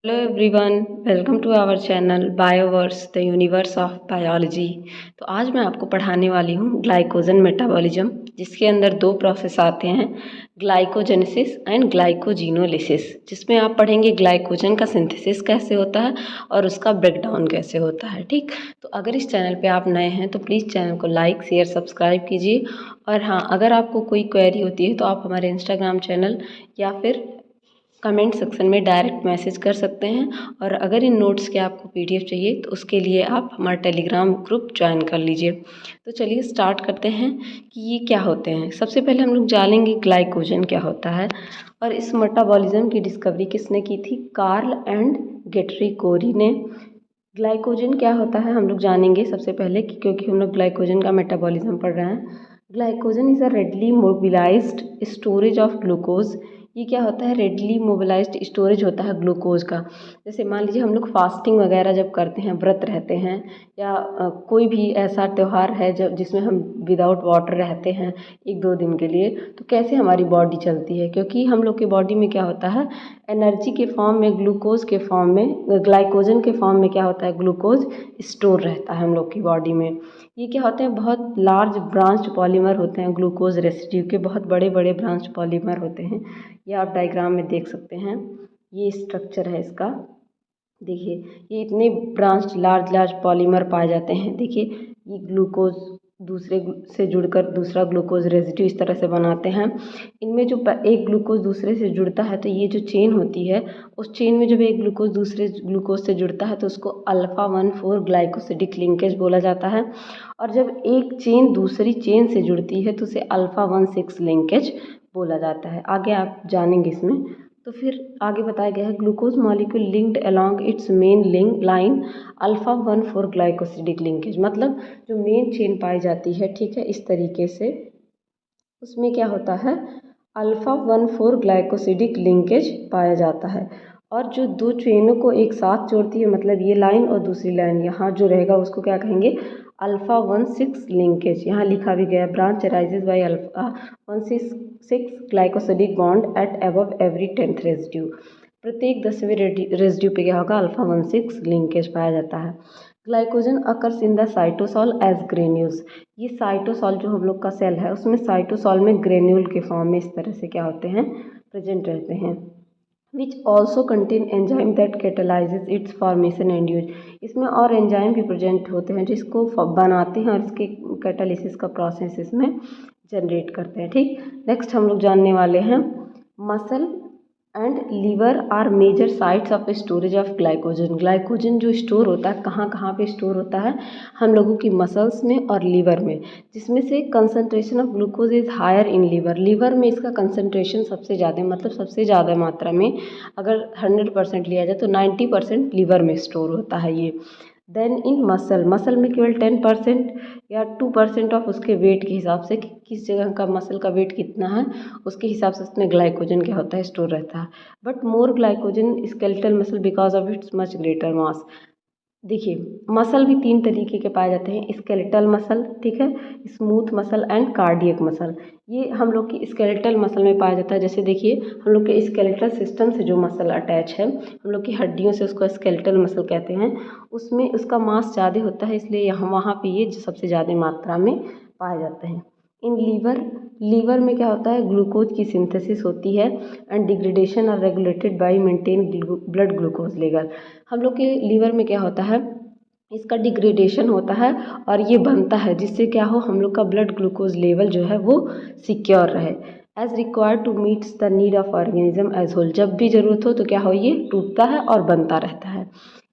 Hello everyone, welcome to our channel Bioverse the universe of biology. तो आज मैं आपको पढ़ाने वाली हूँ ग्लाइकोजन मेटाबॉलिज्म, जिसके अंदर दो प्रोसेस आते हैं, ग्लाइकोजेनेसिस एंड ग्लाइकोजिनोलिसिस, जिसमें आप पढ़ेंगे ग्लाइकोजन का सिंथेसिस कैसे होता है और उसका ब्रेकडाउन कैसे होता है। ठीक, तो अगर इस चैनल पे आप नए हैं तो प्लीज़ चैनल को लाइक शेयर सब्सक्राइब कीजिए। और हाँ, अगर आपको कोई क्वेरी होती है तो आप हमारे इंस्टाग्राम चैनल या फिर कमेंट सेक्शन में डायरेक्ट मैसेज कर सकते हैं। और अगर इन नोट्स के आपको पीडीएफ चाहिए तो उसके लिए आप हमारा टेलीग्राम ग्रुप ज्वाइन कर लीजिए। तो चलिए स्टार्ट करते हैं कि ये क्या होते हैं। सबसे पहले हम लोग जानेंगे ग्लाइकोजन क्या होता है, और इस मेटाबॉलिज्म की डिस्कवरी किसने की थी? कार्ल एंड गेटरी कोरी ने। ग्लाइकोजन क्या होता है हम लोग जानेंगे सबसे पहले क्योंकि हम लोग ग्लाइकोजन का मेटाबॉलिज्म पढ़ रहे हैं। Glycogen is a readily mobilised storage of glucose. ये क्या होता है? रेडली मोबिलाइज्ड स्टोरेज होता है ग्लूकोज का। जैसे मान लीजिए हम लोग फास्टिंग वगैरह जब करते हैं, व्रत रहते हैं, या कोई भी ऐसा त्यौहार है जब जिसमें हम विदाउट वाटर रहते हैं एक दो दिन के लिए, तो कैसे हमारी बॉडी चलती है? क्योंकि हम लोग के बॉडी में क्या होता है, एनर्जी के फॉर्म में, ग्लूकोज के फॉर्म में, ग्लाइकोजन के फॉर्म में क्या होता है, ग्लूकोज स्टोर रहता है हम लोग की बॉडी में। ये क्या होते हैं, बहुत लार्ज ब्रांच पॉलीमर होते हैं ग्लूकोज रेसिड्यू के, बहुत बड़े बड़े ब्रांच पॉलीमर होते हैं। ये आप डायग्राम में देख सकते हैं, ये स्ट्रक्चर है इसका। देखिए, ये इतने ब्रांच लार्ज लार्ज पॉलीमर पाए जाते हैं। देखिए, ये ग्लूकोज दूसरे से जुड़कर दूसरा ग्लूकोज रेसिड्यू इस तरह से बनाते हैं। इनमें जो एक ग्लूकोज दूसरे से जुड़ता है तो ये जो चेन होती है, उस चेन में जब एक ग्लूकोज दूसरे ग्लूकोज से जुड़ता है तो उसको अल्फ़ा 1,4 ग्लाइकोसिडिक लिंकेज बोला जाता है। और जब एक चेन दूसरी चेन से जुड़ती है तो उसे अल्फ़ा 1,6 लिंकेज बोला जाता है। आगे आप जानेंगे इसमें। तो फिर आगे बताया गया है, glucose molecule linked along it's main link line alpha 1,4 glycosidic linkage. मतलब जो मेन चेन पाई जाती है, ठीक है, इस तरीके से उसमें क्या होता है, अल्फ़ा 1,4 ग्लाइकोसिडिक लिंकेज पाया जाता है। और जो दो चेनों को एक साथ जोड़ती है, मतलब ये लाइन और दूसरी लाइन, यहाँ जो रहेगा उसको क्या कहेंगे, अल्फ़ा 1,6 लिंकेज। यहाँ लिखा भी गया, branch arises bye alpha 1,6 glycosidic bond eight above every 10th residue. प्रत्येक 10वें रेजिड्यू पे क्या होगा, अल्फ़ा 1,6 लिंकेज पाया जाता है। Glycogen occurs in the cytosol as granules. ये साइटोसॉल जो हम लोग का सेल है, उसमें साइटोसॉल में ग्रेन्यूल के फॉर्म में इस तरह से क्या होते हैं, प्रेजेंट रहते हैं। Which also contain enzyme that catalyses its formation and use. इसमें और एंजाइम भी प्रेजेंट होते हैं जिसको बनाते हैं और इसके कैटालिसिस का प्रोसेस इसमें जनरेट करते हैं। ठीक, नेक्स्ट हम लोग जानने वाले हैं, muscle and liver are major sites of storage of glycogen. Glycogen जो स्टोर होता है कहाँ कहाँ पे स्टोर होता है, हम लोगों की मसल्स में और लीवर में, जिसमें से concentration of glucose is higher in liver. Liver में इसका कंसंट्रेशन सबसे ज़्यादा, मतलब सबसे ज़्यादा मात्रा में, अगर 100% लिया जाए तो 90% लीवर में स्टोर होता है ये। देन इन मसल, मसल में केवल 10% या 2% ऑफ उसके वेट के हिसाब से, किस जगह का मसल का वेट कितना है उसके हिसाब से उसमें ग्लाइकोजन क्या होता है, स्टोर रहता है। But more glycogen skeletal muscle because of its much greater mass. देखिए, मसल भी तीन तरीके के पाए जाते हैं, स्केलेटल मसल, ठीक है, smooth muscle and cardiac muscle. ये हम लोग की स्केलेटल मसल में पाया जाता है। जैसे देखिए, हम लोग के स्केलेटल सिस्टम से जो मसल अटैच है, हम लोग की हड्डियों से, उसको स्केलेटल मसल कहते हैं। उसमें उसका मास ज़्यादा होता है, इसलिए यहाँ वहाँ पे ये सबसे ज़्यादा मात्रा में पाए जाते हैं। इन लीवर, लीवर में क्या होता है, ग्लूकोज की सिंथेसिस होती है and degradation are regulated by maintain blood glucose level. हम लोग के लीवर में क्या होता है, इसका डिग्रेडेशन होता है और ये बनता है जिससे क्या हो, हम लोग का ब्लड ग्लूकोज लेवल जो है वो सिक्योर रहे। As required to meets the need of organism as whole. जब भी ज़रूरत हो तो क्या हो, ये टूटता है और बनता रहता है।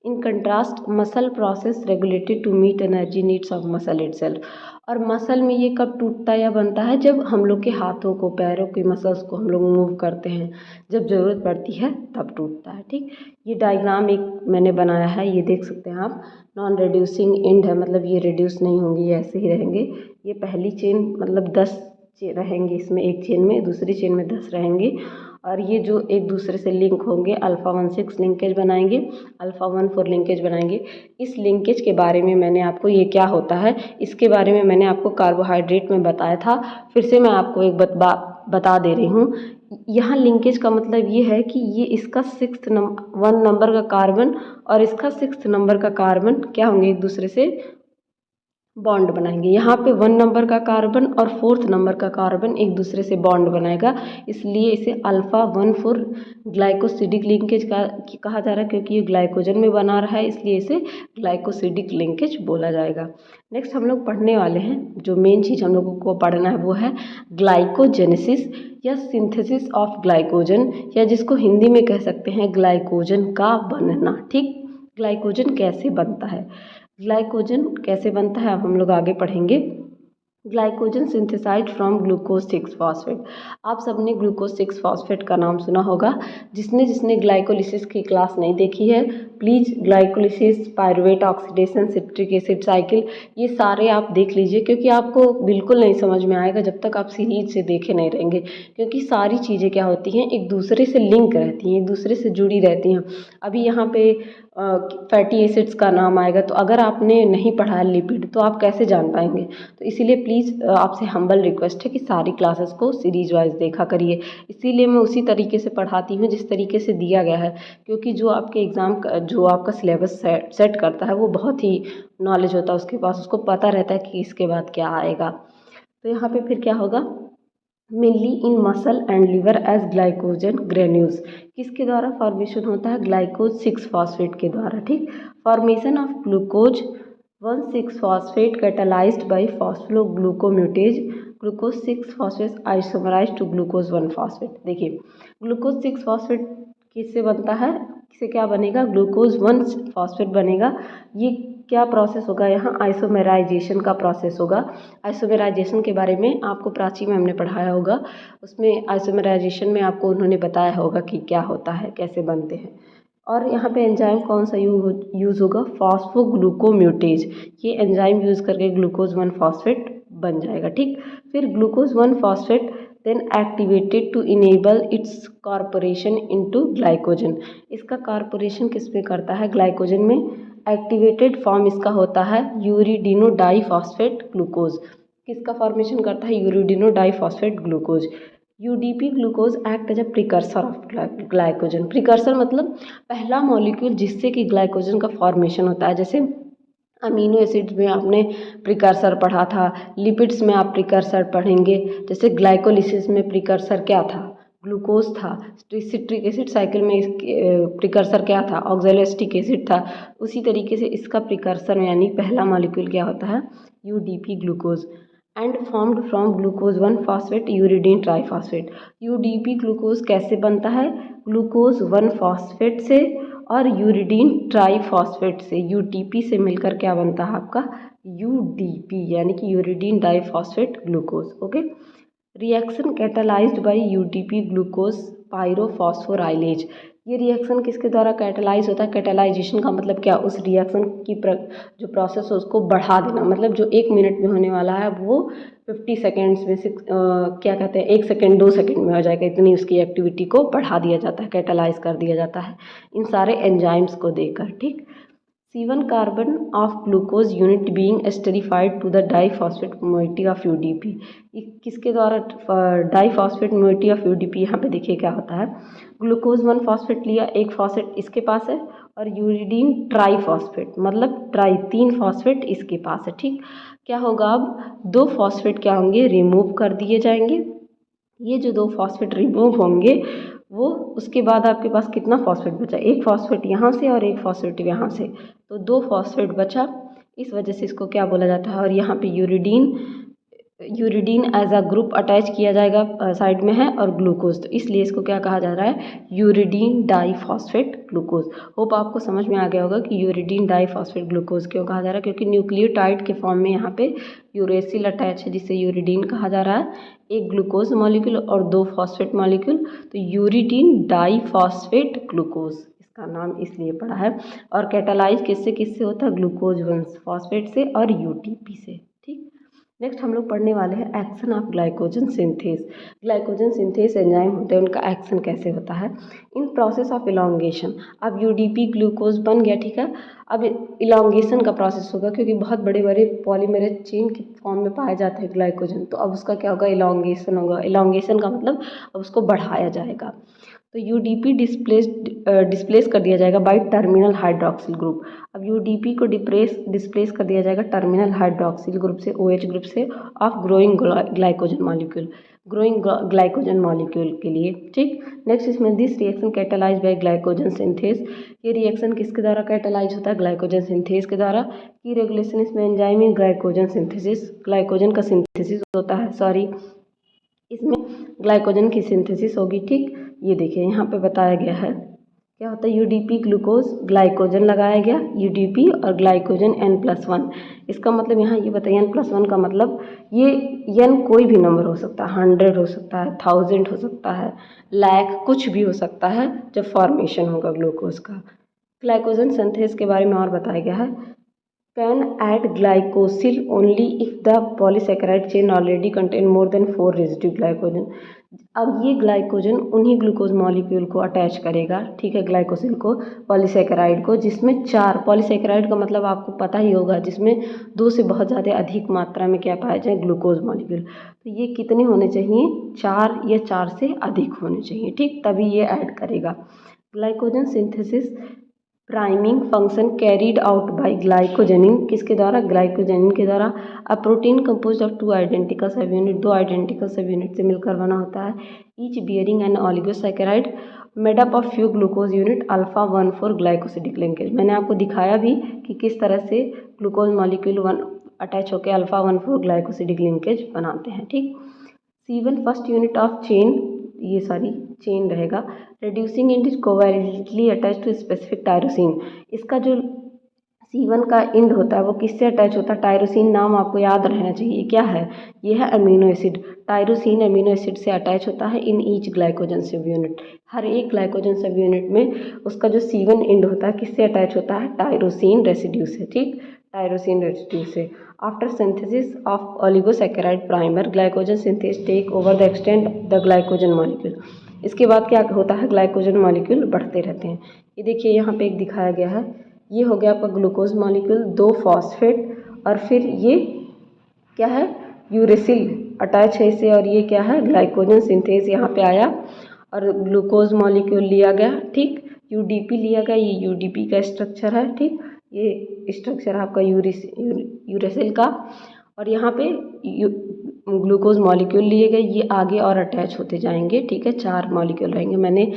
In contrast muscle process regulated to meet energy needs of muscle itself. और मसल में ये कब टूटता या बनता है, जब हम लोग के हाथों को, पैरों के मसल्स को हम लोग मूव करते हैं, जब ज़रूरत पड़ती है तब टूटता है। ठीक, ये डायग्राम एक मैंने बनाया है, ये देख सकते हैं आप। नॉन रिड्यूसिंग एंड है, मतलब ये रिड्यूस नहीं होंगे, ये ऐसे ही रहेंगे। ये पहली चेन, मतलब 10 रहेंगे इसमें, एक चेन में, दूसरी चेन में 10 रहेंगे। और ये जो एक दूसरे से लिंक होंगे, अल्फ़ा 1,6 लिंकेज बनाएंगे, अल्फ़ा 1,4 लिंकेज बनाएंगे। इस लिंकेज के बारे में मैंने आपको, ये क्या होता है इसके बारे में मैंने आपको कार्बोहाइड्रेट में बताया था। फिर से मैं आपको एक बता दे रही हूँ। यहाँ लिंकेज का मतलब ये है कि ये इसका 1 नंबर का कार्बन और इसका 6 नंबर का कार्बन क्या होंगे, एक दूसरे से बॉन्ड बनाएंगे। यहाँ पे 1 नंबर का कार्बन और 4th नंबर का कार्बन एक दूसरे से बॉन्ड बनाएगा, इसलिए इसे अल्फा 1,4 ग्लाइकोसिडिक लिंकेज कहा जा रहा है, क्योंकि ये ग्लाइकोजन में बना रहा है, इसलिए इसे ग्लाइकोसिडिक लिंकेज बोला जाएगा। नेक्स्ट हम लोग पढ़ने वाले हैं, जो मेन चीज़ हम लोगों को पढ़ना है वो है ग्लाइकोजेनेसिस या सिंथेसिस ऑफ ग्लाइकोजन, या जिसको हिंदी में कह सकते हैं ग्लाइकोजन का बनना। ठीक, ग्लाइकोजन कैसे बनता है, ग्लाइकोजन कैसे बनता है अब हम लोग आगे पढ़ेंगे। Glycogen synthesised from glucose 6 phosphate. आप सबने ग्लूकोज 6 फॉस्फेट का नाम सुना होगा। जिसने ग्लाइकोलिसिस की क्लास नहीं देखी है, please glycolysis, pyruvate oxidation, citric acid cycle, ये सारे आप देख लीजिए, क्योंकि आपको बिल्कुल नहीं समझ में आएगा जब तक आप सीरीज से देखे नहीं रहेंगे, क्योंकि सारी चीज़ें क्या होती हैं, एक दूसरे से लिंक रहती हैं, एक दूसरे से जुड़ी रहती हैं। अभी यहाँ पे फैटी एसिड्स का नाम आएगा, तो अगर आपने नहीं पढ़ा है लिपिड तो आप कैसे जान पाएंगे। तो इसीलिए प्लीज़ आपसे हम्बल रिक्वेस्ट है कि सारी क्लासेस को सीरीज वाइज देखा करिए। इसीलिए मैं उसी तरीके से पढ़ाती हूँ जिस तरीके से दिया गया है, क्योंकि जो आपके एग्ज़ाम का जो आपका सिलेबस सेट करता है वो बहुत ही नॉलेज होता है उसके पास, उसको पता रहता है कि इसके बाद क्या आएगा। तो यहाँ पे फिर क्या होगा, mainly in muscle and liver as glycogen granules, किसके द्वारा फॉर्मेशन होता है, ग्लाइकोज 6 फॉस्फेट के द्वारा। ठीक, formation of glucose 1,6 phosphate catalysed by phosphoglucomutase, glucose 6 phosphate isomerise to glucose 1 phosphate. देखिए, ग्लूकोज 6 फॉस्फेट किससे बनता है, किससे क्या बनेगा, ग्लूकोज 1 फॉस्फेट बनेगा। ये क्या प्रोसेस होगा, यहाँ आइसोमेराइजेशन का प्रोसेस होगा। आइसोमेराइजेशन के बारे में आपको प्राची मैम ने पढ़ाया होगा, उसमें आइसोमेराइजेशन में आपको उन्होंने बताया होगा कि क्या होता है, कैसे बनते हैं। और यहाँ पे एंजाइम कौन सा यूज़ होगा, फॉस्फोग्लूकोम्यूटेज, ये एंजाइम यूज़ करके ग्लूकोज 1 फॉस्फेट बन जाएगा। ठीक, फिर glucose 1 phosphate then activated to enable its corporation into glycogen. इसका कॉर्पोरेशन किस में करता है, ग्लाइकोजन में। एक्टिवेटेड फॉर्म इसका होता है यूरिडिनो डाईफॉस्फेट ग्लूकोज, किसका फॉर्मेशन करता है, uridine diphosphate glucose. UDP glucose act as a precursor of glycogen. Precursor मतलब पहला मॉलिक्यूल जिससे कि ग्लाइकोजन का फॉर्मेशन होता है। जैसे अमीनो एसिड्स में आपने प्रिकर्सर पढ़ा था, लिपिड्स में आप प्रिकर्सर पढ़ेंगे। जैसे ग्लाइकोलिसिस में प्रिकर्सर क्या था, ग्लूकोज था। सिट्रिक एसिड साइकिल में प्रिकर्सर क्या था, ऑक्सैलोएसिटिक एसिड था। उसी तरीके से इसका प्रिकर्सर यानी पहला मॉलिक्यूल क्या होता है, UDP glucose. And formed from glucose 1 phosphate uridine triphosphate. UDP glucose कैसे बनता है, ग्लूकोज 1 फॉस्फेट से और यूरिडीन ट्राईफॉस्फेट से, यूटीपी से मिलकर क्या बनता है आपका, यूडीपी, यानी कि uridine diphosphate glucose. Okay, reaction catalysed by UDP glucose pyrophosphorylase. ये रिएक्शन किसके द्वारा कैटालाइज होता है, कैटालाइजेशन का मतलब क्या, उस रिएक्शन की जो प्रोसेस है उसको बढ़ा देना, मतलब जो 1 मिनट में होने वाला है वो 50 सेकेंड्स में से क्या कहते हैं 1 सेकेंड 2 सेकेंड में हो जाएगा, इतनी उसकी एक्टिविटी को बढ़ा दिया जाता है, कैटालाइज कर दिया जाता है इन सारे एंजाइम्स को देकर। ठीक, C1 carbon of glucose unit being esterified to the diphosphate moiety of UDP. किसके द्वारा डाईफॉस्फेट मोइटी ऑफ यूडीपी, यहाँ पे देखिए क्या होता है, ग्लूकोज 1 फॉस्फेट लिया, एक फॉस्फेट इसके पास है, और यूरिडीन ट्राईफॉस्फेट मतलब 3 फॉस्फेट इसके पास है। ठीक, क्या होगा, अब 2 फॉस्फेट क्या होंगे, रिमूव कर दिए जाएंगे। ये जो 2 फॉस्फेट रिमूव होंगे वो उसके बाद आपके पास कितना फॉस्फेट बचा, एक फॉस्फेट यहाँ से और एक फॉस्फेट यहाँ से, तो 2 फॉस्फेट बचा, इस वजह से इसको क्या बोला जाता है। और यहाँ पे uridine as a group attach किया जाएगा, साइड में है, और ग्लूकोज, तो इसलिए इसको क्या कहा जा रहा है, यूरिडीन डाईफॉस्फेट ग्लूकोज। होप आपको समझ में आ गया होगा कि यूरिडीन डाईफॉस्फेट ग्लूकोज क्यों कहा जा रहा है, क्योंकि न्यूक्लियोटाइड के फॉर्म में यहाँ पे यूरेसिल अटैच है जिसे यूरिडीन कहा जा रहा है, एक ग्लूकोज मॉलिक्यूल और 2 फॉस्फेट मॉलिक्यूल, तो यूरिडीन डाईफॉस्फेट ग्लूकोज इसका नाम इसलिए पड़ा है। और कैटालाइज किससे किससे होता है, ग्लूकोज 1 फॉस्फेट से और यूटीपी से। ठीक, नेक्स्ट हम लोग पढ़ने वाले हैं action of glycogen synthase. Glycogen synthase enzyme होते हैं, उनका एक्शन कैसे होता है। इन प्रोसेस ऑफ इलॉन्गेशन, अब यूडीपी ग्लूकोज बन गया, ठीक है। अब इलॉन्गेशन का प्रोसेस होगा, क्योंकि बहुत बड़े बड़े पॉलीमरेज चेन के फॉर्म में पाए जाते हैं ग्लाइकोजन, तो अब उसका क्या होगा, इलॉन्गेशन होगा। इलॉन्गेशन का मतलब अब उसको बढ़ाया जाएगा। तो यूडीपी डिस्प्लेस कर दिया जाएगा बाय टर्मिनल हाइड्रोक्सिल ग्रुप। अब यूडीपी को डिस्प्लेस कर दिया जाएगा टर्मिनल हाइड्रोक्सिल ग्रुप से, OH ग्रुप से, of growing glycogen molecule, growing glycogen molecule के लिए, ठीक। नेक्स्ट इसमें this reaction catalyse by glycogen synthase. ये रिएक्शन किसके द्वारा कैटालाइज होता है, ग्लाइकोजन सिंथेस के द्वारा। की रेगुलेशन इसमें एंजाइम इन ग्लाइकोजन सिंथेसिस, ग्लाइकोजन का सिंथेसिस होता है, सॉरी, इसमें ग्लाइकोजन की सिंथेसिस होगी, ठीक। ये देखिए यहाँ पे बताया गया है क्या होता है, यूडीपी ग्लूकोज ग्लाइकोजन लगाया गया, यूडीपी और ग्लाइकोजन N+1। इसका मतलब यहाँ ये बताइए N+1 का मतलब ये N कोई भी नंबर हो सकता है, 100 हो सकता है, 1000 हो सकता है, लाख, कुछ भी हो सकता है जब फॉर्मेशन होगा ग्लूकोज का। ग्लाइकोजन सिंथेस के बारे में और बताया गया है, can add glycosyl only if the polysaccharide chain already contain more than 4 residue glycogen। अब ये ग्लाइकोजन उन्हीं ग्लूकोज मॉलिक्यूल को अटैच करेगा, ठीक है, ग्लाइकोसिल को, पॉलीसेकेराइड को, जिसमें 4, पॉलीसेकेराइड का मतलब आपको पता ही होगा, जिसमें 2 से बहुत ज़्यादा अधिक मात्रा में क्या पाया जाए, ग्लूकोज मॉलिक्यूल। तो ये कितने होने चाहिए, 4 या 4 से अधिक होने चाहिए, ठीक, तभी ये ऐड करेगा। Glycogen synthesis priming function carried out by glycogenin, किसके द्वारा, ग्लाइकोजेनिन के द्वारा। A protein composed of 2 identical subunit, 2 identical subunit से मिलकर बना होता है। Each bearing an oligosaccharide made up of few glucose unit alpha 1,4 glycosidic linkage. मैंने आपको दिखाया भी कि किस तरह से ग्लूकोज मॉलिक्यूल 1 अटैच होकर अल्फा 1,4 ग्लाइकोसिडिक लिंकेज बनाते हैं, ठीक। C1 first unit of chain, ये सारी चेन रहेगा। Reducing end is covalently attach to specific tyrosine. इसका जो C1 का इंड होता है वो किससे अटैच होता है, टायरोसिन, नाम आपको याद रहना चाहिए, क्या है, ये है amino acid. Tyrosine amino acid से अटैच होता है in each glycogen subunit, हर एक ग्लाइकोजन सब यूनिट में उसका जो C1 इंड होता है किससे अटैच होता है, टायरोसिन रेसिड्यू से, ठीक, टायरोसिन रेसिड्यू से। After synthesis of oligosaccharide primer, glycogen synthase take over the extend the glycogen molecule. इसके बाद क्या होता है, ग्लाइकोजन मॉलिक्यूल बढ़ते रहते हैं। ये देखिए यहाँ पे एक दिखाया गया है, ये हो गया आपका ग्लूकोज मॉलिक्यूल, 2 फॉस्फेट, और फिर ये क्या है, यूरेसिल अटैच है इसे, और ये क्या है, ग्लाइकोजन सिंथेस यहाँ पे आया और ग्लूकोज मॉलिक्यूल लिया गया, ठीक, यूडीपी लिया गया, ये यूडीपी का स्ट्रक्चर है, ठीक, ये स्ट्रक्चर आपका यूरेसिल का, और यहाँ पे ग्लूकोज मॉलिक्यूल लिए गए, ये आगे और अटैच होते जाएंगे, ठीक है, 4 मॉलिक्यूल रहेंगे। मैंने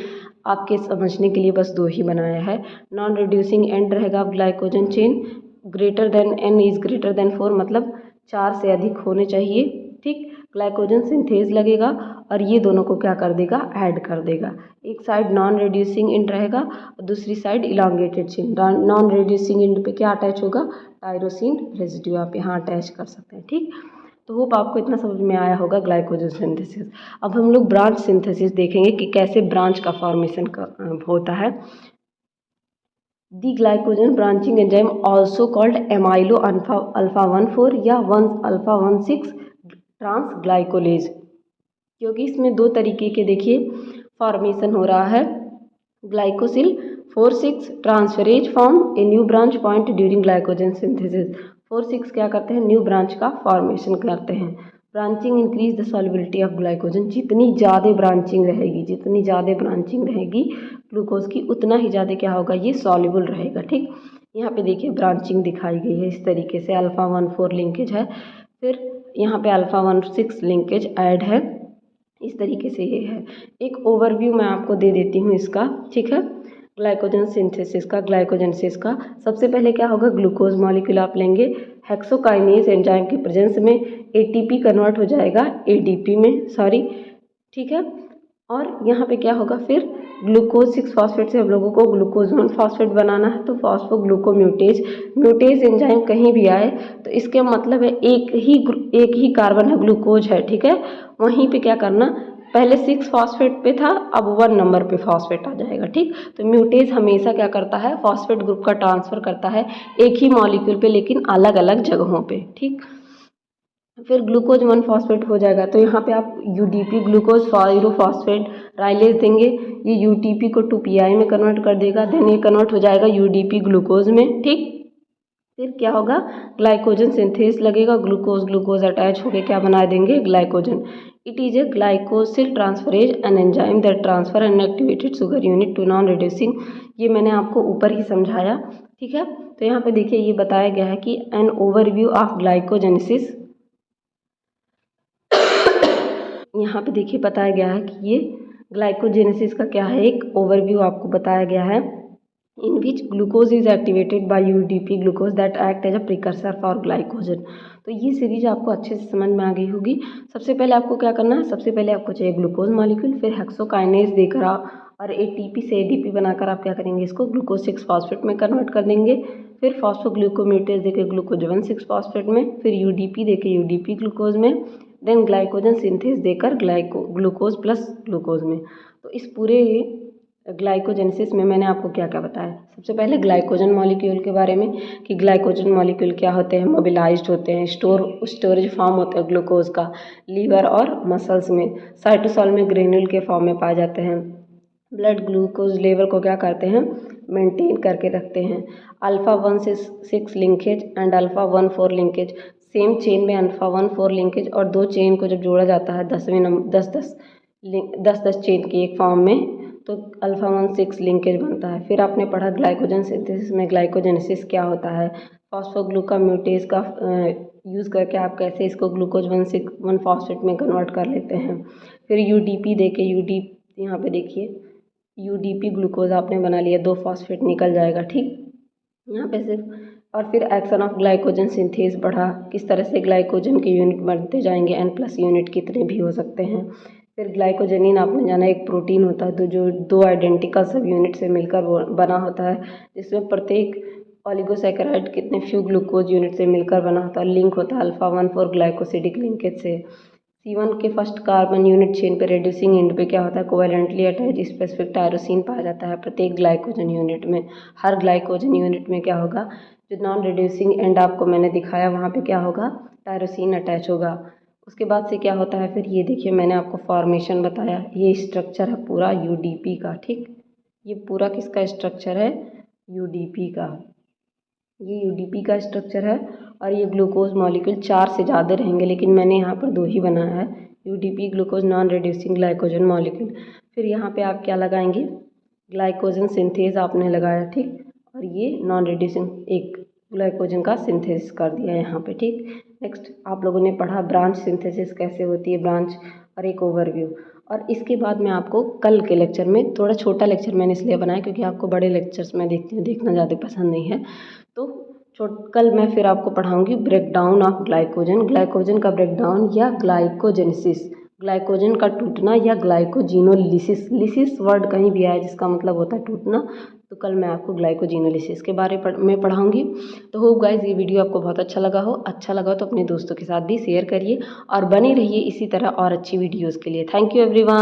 आपके समझने के लिए बस 2 ही बनाया है। नॉन रिड्यूसिंग एंड रहेगा glycogen chain, greater than n is greater than 4, मतलब 4 से अधिक होने चाहिए, ठीक। ग्लाइकोजन सिंथेज लगेगा और ये दोनों को क्या कर देगा, ऐड कर देगा। एक साइड नॉन रिड्यूसिंग एंड रहेगा और दूसरी side elongated chain. Non reducing and पे क्या अटैच होगा, टायरोसिन रेजिड्यू आप यहाँ अटैच कर सकते हैं, ठीक। तो होप आपको इतना समझ में आया होगा ग्लाइकोजन सिंथेसिस। अब हम लोग ब्रांच सिंथेसिस देखेंगे कि कैसे ब्रांच का फॉर्मेशन होता है। The glycogen branching enzyme also called amylo alpha 1,4 या 1-अल्फा 1,6 ट्रांसग्लाइकोलेज, क्योंकि इसमें 2 तरीके के देखिए फॉर्मेशन हो रहा है। Glycosyl 4,6 transferase form a new branch point during glycogen synthesis. 4,6 क्या करते हैं, न्यू ब्रांच का फॉर्मेशन करते हैं। Branching increase the solubility of glycogen, जितनी ज़्यादा ब्रांचिंग रहेगी, जितनी ज़्यादा ब्रांचिंग रहेगी ग्लूकोज की, उतना ही ज़्यादा क्या होगा, ये सॉल्युबल रहेगा, ठीक। यहाँ पे देखिए ब्रांचिंग दिखाई गई है इस तरीके से, अल्फा 1,4 लिंकेज है, फिर यहाँ पे अल्फा 1,6 लिंकेज ऐड है, इस तरीके से ये है। एक ओवरव्यू मैं आपको दे देती हूँ इसका, ठीक है, ग्लाइकोजन सिंथेसिस का, ग्लाइकोजेनेसिस का। सबसे पहले क्या होगा, ग्लूकोज मॉलिक्यूल आप लेंगे, हेक्सोकाइनेज एंजाइम की प्रेजेंस में एटीपी कन्वर्ट हो जाएगा एडीपी में, सॉरी, ठीक है। और यहाँ पे क्या होगा, फिर ग्लूकोज 6 फॉस्फेट से हम लोगों को ग्लूकोज 1 फॉस्फेट बनाना है, तो फॉस्फोग्लूकोम्यूटेज, म्यूटेज एंजाइम कहीं भी आए तो इसके मतलब है एक ही कार्बन है, ग्लूकोज है, ठीक है, वहीं पे क्या करना, पहले 6 फॉस्फेट पे था, अब 1 नंबर पे फॉस्फेट आ जाएगा, ठीक। तो म्यूटेज हमेशा क्या करता है, फॉस्फेट ग्रुप का ट्रांसफ़र करता है एक ही मॉलिक्यूल पे, लेकिन अलग अलग जगहों पे, ठीक। फिर ग्लूकोज 1 फॉस्फेट हो जाएगा, तो यहाँ पे आप यूडीपी ग्लूकोज 5 फॉस्फेट राइलेज देंगे, ये यूटीपी को 2PI में कन्वर्ट कर देगा, देन ये कन्वर्ट हो जाएगा यूडीपी ग्लूकोज में। ठीक, फिर क्या होगा, ग्लाइकोजन सिंथेस लगेगा, ग्लूकोज ग्लूकोज अटैच होकर क्या बना देंगे, glycogen. It is a glycosyl transferase an enzyme that transfer an activated sugar unit to non reducing. ये मैंने आपको ऊपर ही समझाया। ठीक है, तो यहाँ पे देखिए ये बताया गया है कि एन ओवरव्यू ऑफ ग्लाइकोजेनेसिस, यहाँ पे देखिए बताया गया है कि ये ग्लाइकोजेनेसिस का क्या है, एक ओवरव्यू आपको बताया गया है। In which glucose is activated by UDP glucose that act as a precursor for glycogen. तो ये सीरीज आपको अच्छे से समझ में आ गई होगी। सबसे पहले आपको क्या करना है, सबसे पहले आपको चाहिए ग्लूकोज मॉलिक्यूल, फिर हेक्सोकाइनेज देकर और एटीपी से एडीपी बनाकर आप क्या करेंगे, इसको ग्लूकोज 6 फॉस्फेट में कन्वर्ट कर देंगे। फिर फॉस्फोग्लूकोम्यूटेज देके ग्लूकोज 1 6 फॉस्फेट में, फिर यूडीपी देके यूडीपी ग्लूकोज में, देन ग्लाइकोजन सिंथेस देकर ग्लूकोज प्लस ग्लूकोज में। तो इस पूरे ग्लाइकोजेनेसिस में मैंने आपको क्या क्या बताया, सबसे पहले ग्लाइकोजन मॉलिक्यूल के बारे में कि ग्लाइकोजन मॉलिक्यूल क्या होते हैं, मोबिलाइज्ड होते हैं, स्टोरेज फॉर्म होता है ग्लूकोज का लीवर और मसल्स में, साइटोसॉल में ग्रेन्यूल के फॉर्म में पाए जाते हैं। ब्लड ग्लूकोज लेवल को क्या करते हैं, मेंटेन करके रखते हैं। अल्फ़ा 1 से 6 linkage and alpha 1 4 linkage, same chain में अल्फ़ा 1 4 लिंकेज और दो चेन को जब जोड़ा जाता है 10वें नंबर 10 चेन की एक फॉर्म में, तो अल्फ़ा 1 6 लिंकेज बनता है। फिर आपने पढ़ा ग्लाइकोजन सिंथेसिस में ग्लाइकोजेनेसिस क्या होता है, फॉस्फोग्लूकोम्यूटेज का यूज़ करके आप कैसे इसको ग्लूकोज 1 फॉस्फेट में कन्वर्ट कर लेते हैं। फिर यूडीपी देके यहाँ पे देखिए यूडीपी ग्लूकोज आपने बना लिया, 2 फॉस्फेट निकल जाएगा। ठीक, यहाँ पे सिर्फ और फिर एक्शन ऑफ ग्लाइकोजन सिंथेस बढ़ा, किस तरह से ग्लाइकोजन के यूनिट बढ़ते जाएंगे, N+ यूनिट कितने भी हो सकते हैं। फिर ग्लाइकोजनिन आपने जाना एक प्रोटीन होता है, तो जो 2 आइडेंटिकल सब यूनिट से मिलकर वो बना होता है, जिसमें प्रत्येक ऑलिगोसैकेराइड कितने फ्यू ग्लूकोज यूनिट से मिलकर बना होता है, लिंक होता है अल्फ़ा 1 4 ग्लाइकोसिडिक लिंकेज से। C1 के फर्स्ट कार्बन यूनिट चेन पे रेड्यूसिंग एंड पे क्या होता है, कोवेलेंटली अटैच स्पेसिफिक टायरोसिन पाया जाता है प्रत्येक ग्लाइकोजन यूनिट में। हर ग्लाइकोजन यूनिट में क्या होगा, जो नॉन रेड्यूसिंग एंड आपको मैंने दिखाया वहाँ पे क्या होगा, टायरोसिन अटैच होगा। उसके बाद से क्या होता है, फिर ये देखिए मैंने आपको फॉर्मेशन बताया, ये स्ट्रक्चर है पूरा यूडीपी का। ठीक, ये पूरा किसका स्ट्रक्चर है, यूडीपी का, ये यूडीपी का स्ट्रक्चर है। और ये ग्लूकोज मॉलिक्यूल 4 से ज़्यादा रहेंगे, लेकिन मैंने यहाँ पर 2 ही बनाया है, UDP glucose non reducing glycogen molecule. फिर यहाँ पे आप क्या लगाएंगे, ग्लाइकोजन सिंथेज आपने लगाया। ठीक, और ये नॉन रिड्यूसिंग एक ग्लाइकोजन का सिंथेसिस कर दिया यहाँ पे। ठीक, नेक्स्ट आप लोगों ने पढ़ा ब्रांच सिंथेसिस कैसे होती है, ब्रांच और एक ओवरव्यू। और इसके बाद मैं आपको कल के लेक्चर में, थोड़ा छोटा लेक्चर मैंने इसलिए बनाया क्योंकि आपको बड़े लेक्चर्स मैं देखती हूँ, देखना ज़्यादा पसंद नहीं है, तो कल मैं फिर आपको पढ़ाऊंगी break down of glycogen, glycogen का ब्रेक डाउन या ग्लाइकोजेनेसिस, ग्लाइकोजन का टूटना या ग्लाइकोजिनोलिसिस। लिसिस वर्ड कहीं भी आया जिसका मतलब होता है टूटना, तो कल मैं आपको ग्लाइकोजिनोलिसिस के बारे में पढ़ाऊंगी। तो होप गाइज ये वीडियो आपको बहुत अच्छा लगा हो, तो अपने दोस्तों के साथ भी शेयर करिए और बने रहिए इसी तरह और अच्छी वीडियोज़ के लिए। Thank you everyone.